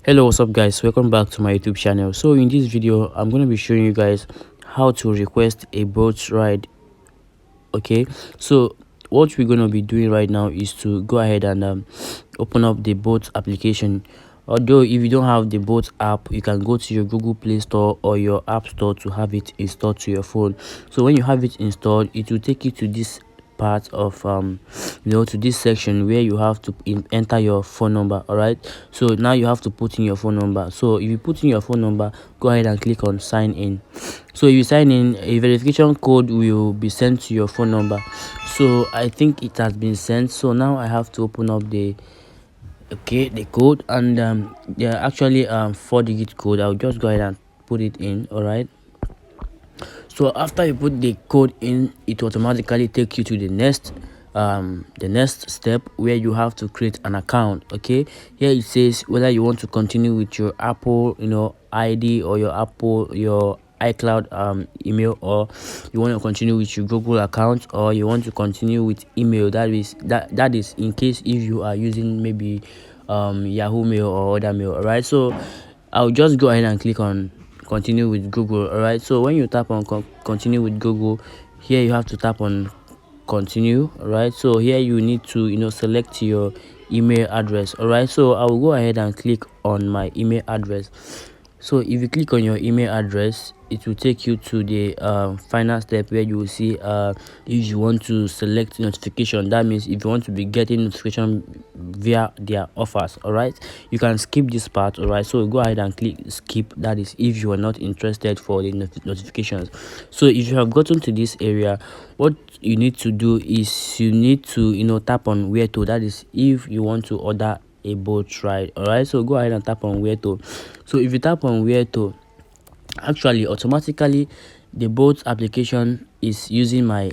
Hello, what's up guys, welcome back to my YouTube channel. So in this video I'm going to be showing you guys how to request a boat ride. Okay, so what we're going to be doing right now is to go ahead and open up the boat application. Although if you don't have the boat app, you can go to your Google Play Store or your App Store to have it installed to your phone. So when you have it installed, it will take you to this part of to this section where you have to enter your phone number. All right, so now you have to put in your phone number. So if you put in your phone number, go ahead and click on sign in. So if you sign in, a verification code will be sent to your phone number. So I think it has been sent. So now I have to open up the code, and there are actually 4-digit code. I'll just go ahead and put it in. All right, so after you put the code in, it automatically takes you to the next step where you have to create an account. Okay, here it says whether you want to continue with your Apple ID or your iCloud email, or you want to continue with your Google account, or you want to continue with email. That is in case if you are using maybe Yahoo Mail or other mail. All right, so I'll just go ahead and click on continue with Google. All right, so when you tap on continue with Google, here you have to tap on continue. All right, so here you need to select your email address. All right, so I will go ahead and click on my email address. So if you click on your email address, it will take you to the final step where you will see if you want to select notification. That means if you want to be getting notification via their offers. All right, you can skip this part. All right, so go ahead and click skip. That is if you are not interested for the notifications. So if you have gotten to this area, what you need to do is you need to tap on where to. That is if you want to order a boat ride. All right, so go ahead and tap on where to. So if you tap on where to, actually automatically the boat application is using my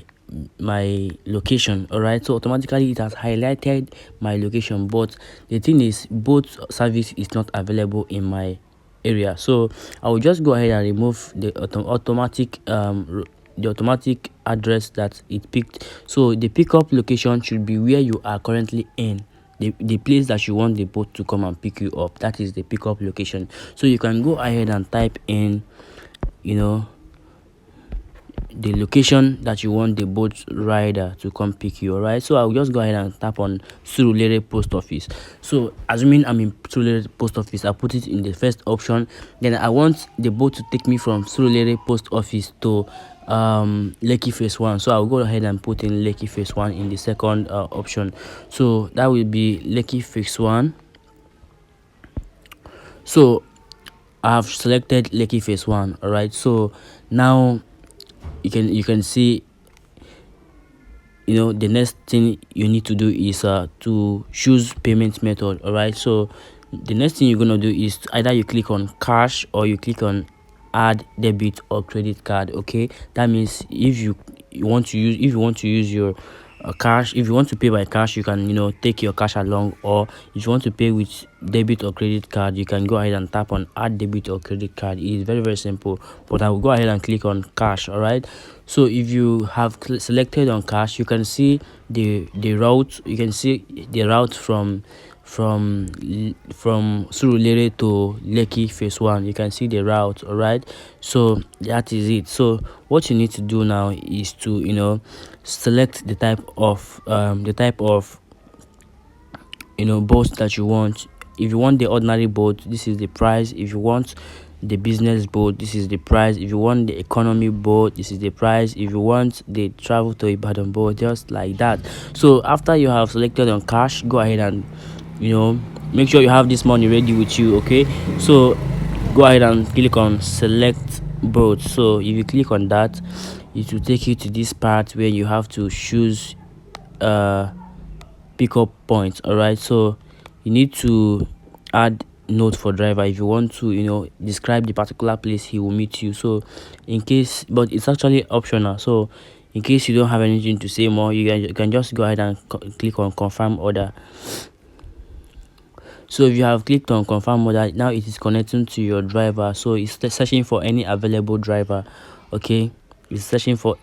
location. All right, so automatically it has highlighted my location, but the thing is boat service is not available in my area. So I will just go ahead and remove the automatic address that it picked. So the pickup location should be where you are currently in, the place that you want the boat to come and pick you up. That is the pickup location. So you can go ahead and type in the location that you want the boat rider to come pick you. All right, so I'll just go ahead and tap on Surulere Post Office. So assuming I'm in Surulere Post Office, I'll put it in the first option. Then I want the boat to take me from Surulere Post Office to Lekki Phase 1. So I'll go ahead and put in Lekki Phase 1 in the second option. So that will be Lekki Phase 1. So I have selected Lekki Phase 1. All right, so now you can see the next thing you need to do is to choose payment method. All right, so the next thing you're gonna do is either you click on cash or you click on add debit or credit card. Okay, that means if you want to use your cash, if you want to pay by cash, you can take your cash along, or if you want to pay with debit or credit card, you can go ahead and tap on add debit or credit card. It is very simple, but I will go ahead and click on cash. All right, so if you have selected on cash, you can see the route. You can see the route from Surulere to Lekki Phase 1. You can see the route. All right, so that is it. So what you need to do now is to select the type of boat that you want. If you want the ordinary boat, this is the price. If you want the business boat, this is the price. If you want the economy boat, this is the price. If you want the travel to Ibadan boat, just like that. So after you have selected on cash, go ahead and make sure you have this money ready with you. Okay, so go ahead and click on select boat. So if you click on that, it will take you to this part where you have to choose pickup points. All right, so you need to add note for driver if you want to describe the particular place he will meet you. So in case, but it's actually optional, so in case you don't have anything to say more, you can just go ahead and click on confirm order. So if you have clicked on confirm order, now it is connecting to your driver. So it's searching for any available driver. Okay, it's searching for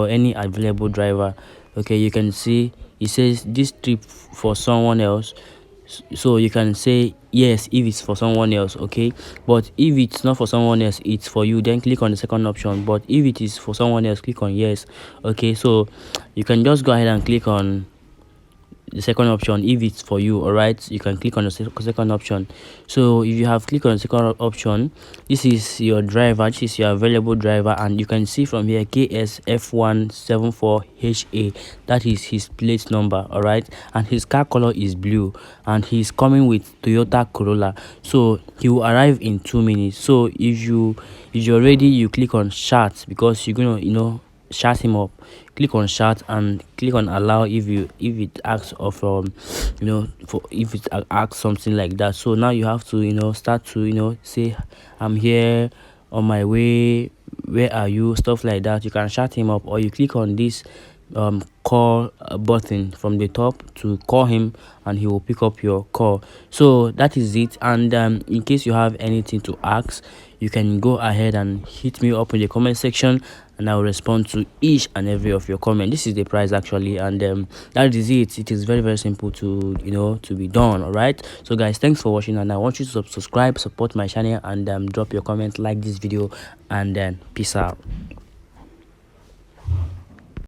any available driver. Okay, you can see it says this trip for someone else. So you can say yes, if it's for someone else, okay. But if it's not for someone else, it's for you, then click on the second option. But if it is for someone else, click on yes. Okay, so you can just go ahead and click on the second option. If it's for you, all right, you can click on the second option. So if you have clicked on the second option, this is your driver, this is your available driver, and you can see from here KSF174HA. That is his plate number, all right, and his car color is blue, and he's coming with Toyota Corolla. So he will arrive in 2 minutes. So if you're ready, you click on chat, because you're gonna chat him up. Click on chat and click on allow if it asks of for if it asks something like that. So now you have to start to say, I'm here, on my way, where are you, stuff like that. You can chat him up, or you click on this call button from the top to call him, and he will pick up your call. So that is it. And in case you have anything to ask, you can go ahead and hit me up in the comment section, and I will respond to each and every of your comment. This is the price actually, and that is it. It is very, very simple to to be done. All right, so guys, thanks for watching, and I want you to subscribe, support my channel, and drop your comment, like this video, and then peace out.